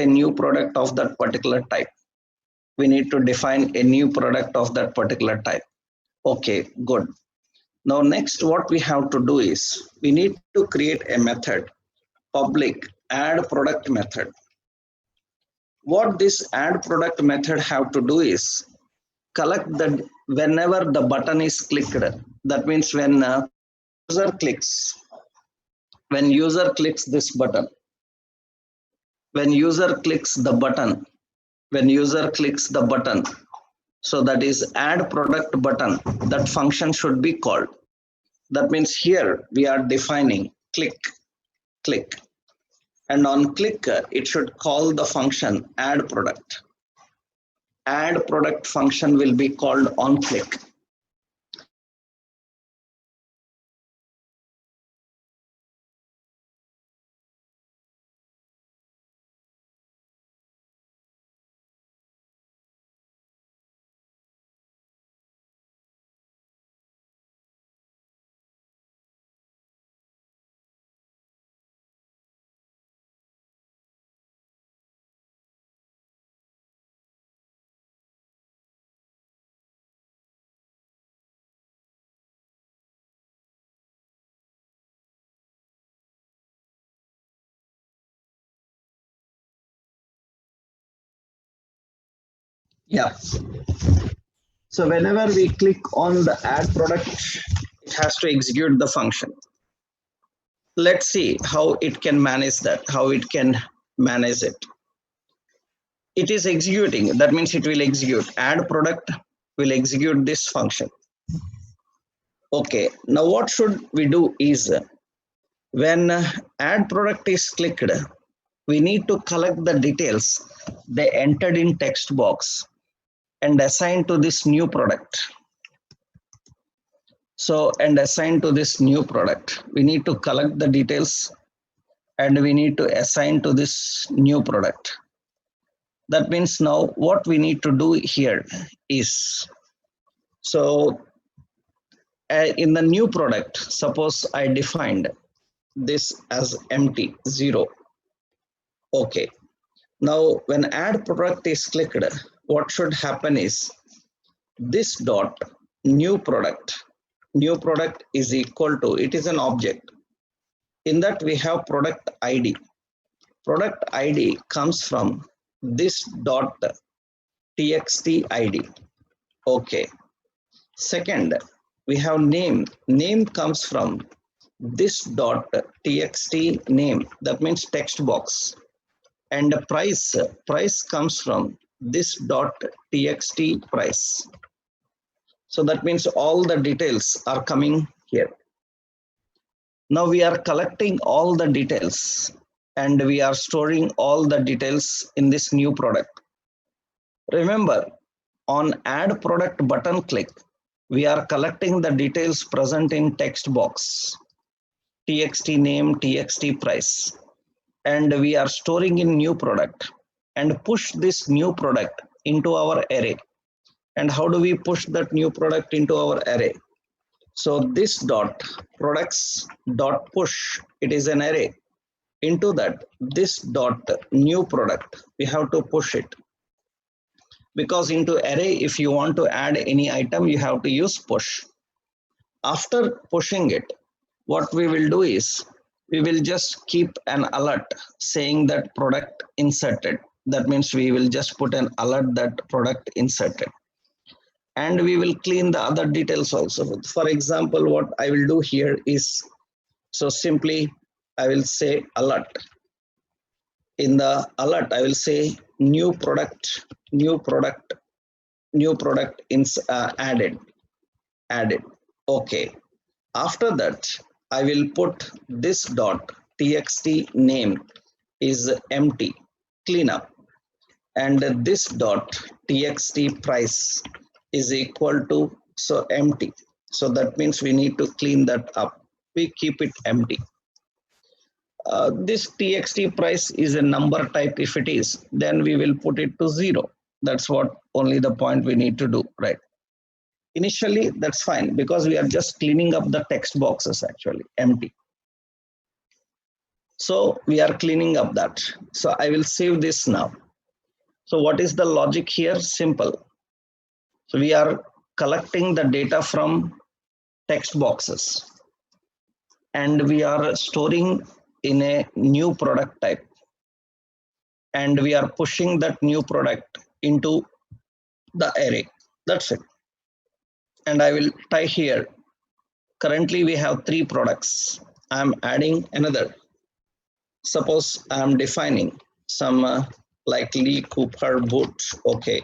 a new product of that particular type. We need to define a new product of that particular type. Okay, good. Now next what we have to do is we need to create a method, public add product method. What this add product method have to do is collect the whenever the button is clicked. That means when user clicks this button, when user clicks the button, so that is add product button, that function should be called. That means here we are defining click, and on click it should call the function add product. Add product function will be called on click. Yeah. So whenever we click on the add product, it has to execute the function. Let's see how it can manage that, how it can manage it. It is executing, that means it will execute. Add product will execute this function. Okay, now what should we do is when add product is clicked, we need to collect the details they entered in text box and assign to this new product. So, and assign to this new product. We need to collect the details and we need to assign to this new product. That means now what we need to do here is, so in the new product, suppose I defined this as empty, 0. Okay. Now when add product is clicked, what should happen is this dot new product is equal to, it is an object. In that we have product ID. Product ID comes from this dot txt ID. Okay. Second, we have name. Name comes from this dot txt name. That means text box. And price comes from this dot txt price. So that means all the details are coming here. Now we are collecting all the details and we are storing all the details in this new product. Remember, on add product button click, we are collecting the details present in text box, txt name, txt price, and we are storing in new product and push this new product into our array. And how do we push that new product into our array? So this dot products dot push, it is an array. Into that, this dot new product, we have to push it. Because into array, if you want to add any item, you have to use push. After pushing it, what we will do is, we will just keep an alert saying that product inserted. That means we will just put an alert that product inserted. And we will clean the other details also. For example, what I will do here is, so simply I will say alert. In the alert, I will say new product added. Okay. After that, I will put this dot txt name is empty, clean up. And this dot txt price is equal to, so empty. So that means we need to clean that up. We keep it empty. This txt price is a number type. If it is, then we will put it to 0. That's what only the point we need to do, right? Initially, that's fine because we are just cleaning up the text boxes, actually empty. So we are cleaning up that. So I will save this now. So what is the logic here? Simple. So we are collecting the data from text boxes and we are storing in a new product type, and we are pushing that new product into the array. That's it. And I will tie here. Currently we have 3 products. I'm adding another. Suppose I'm defining some like Lee Cooper boot. Okay.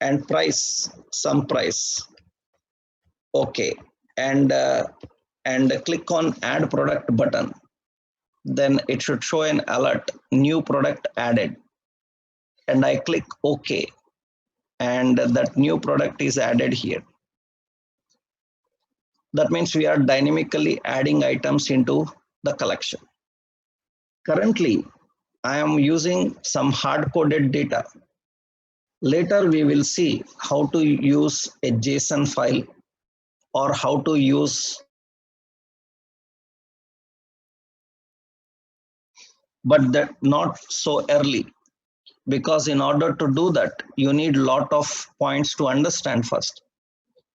And price, some price. Okay. And click on add product button. Then it should show an alert, new product added. And I click OK. And that new product is added here. That means we are dynamically adding items into the collection. Currently, I am using some hard-coded data. Later, we will see how to use a JSON file or how to use, but that not so early, because in order to do that, you need a lot of points to understand first.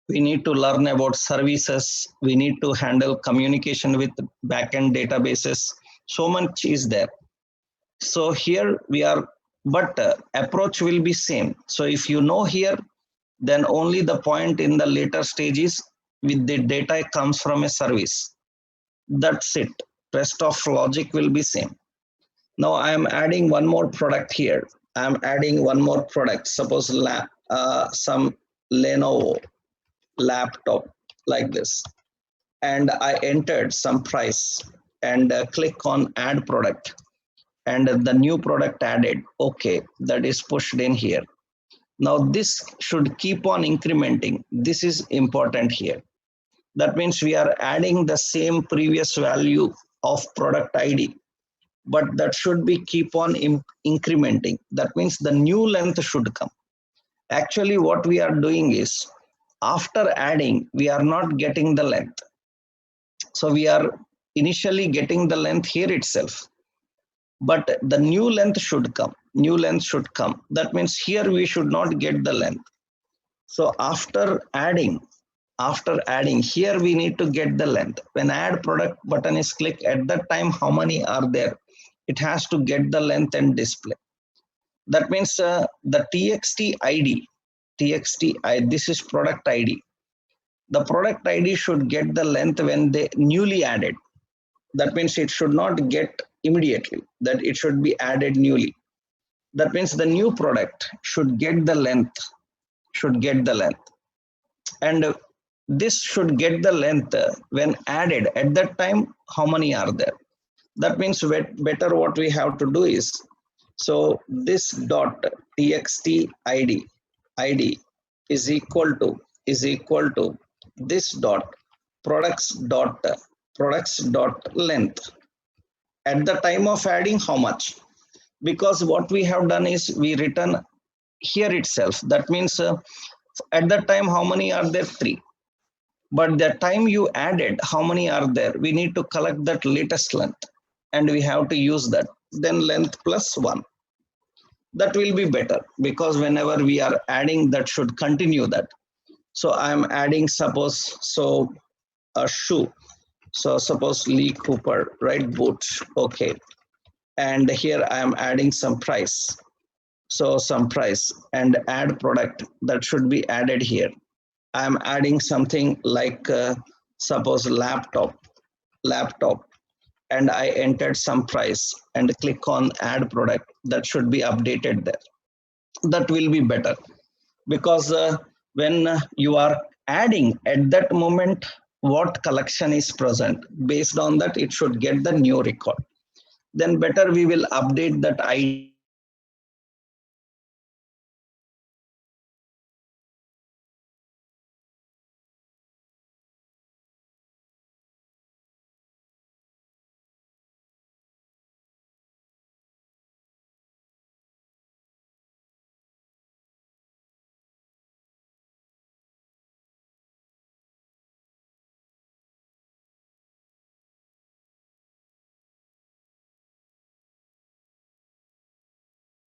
We need to learn about services. We need to handle communication with backend databases. So much is there. So here we are, but approach will be same. So if you know here, then only the point in the later stages with the data comes from a service. That's it. Rest of logic will be same. Now I am adding one more product here. I am adding one more product. Suppose some Lenovo laptop like this, and I entered some price and click on add product, and the new product added. Okay, that is pushed in here. Now this should keep on incrementing. This is important here. That means we are adding the same previous value of product ID, but that should be keep on incrementing. That means the new length should come. Actually what we are doing is, after adding, we are not getting the length. So we are initially getting the length here itself, but the new length should come. New length should come. That means here we should not get the length. So after adding, here we need to get the length. When add product button is clicked, at that time how many are there? It has to get the length and display. That means the txt ID, this is product ID. The product ID should get the length when they newly added. That means it should not get immediately, that it should be added newly. That means the new product should get the length, and this should get the length when added. At that time, how many are there? That means better what we have to do is, so this dot txt id is equal to this dot products dot length. At the time of adding, how much? Because what we have done is we return here itself. That means at that time how many are there? 3. But the time you added, how many are there? We need to collect that latest length, and we have to use that. Then length plus 1. That will be better, because whenever we are adding, that should continue that. So I'm adding, suppose, so a shoe. So suppose Lee Cooper, right, boots. Okay. And here I am adding some price. So some price and add product, that should be added here. I'm adding something like suppose laptop, and I entered some price and click on add product. That should be updated there. That will be better, because when you are adding, at that moment what collection is present, based on that it should get the new record. Then better we will update that ID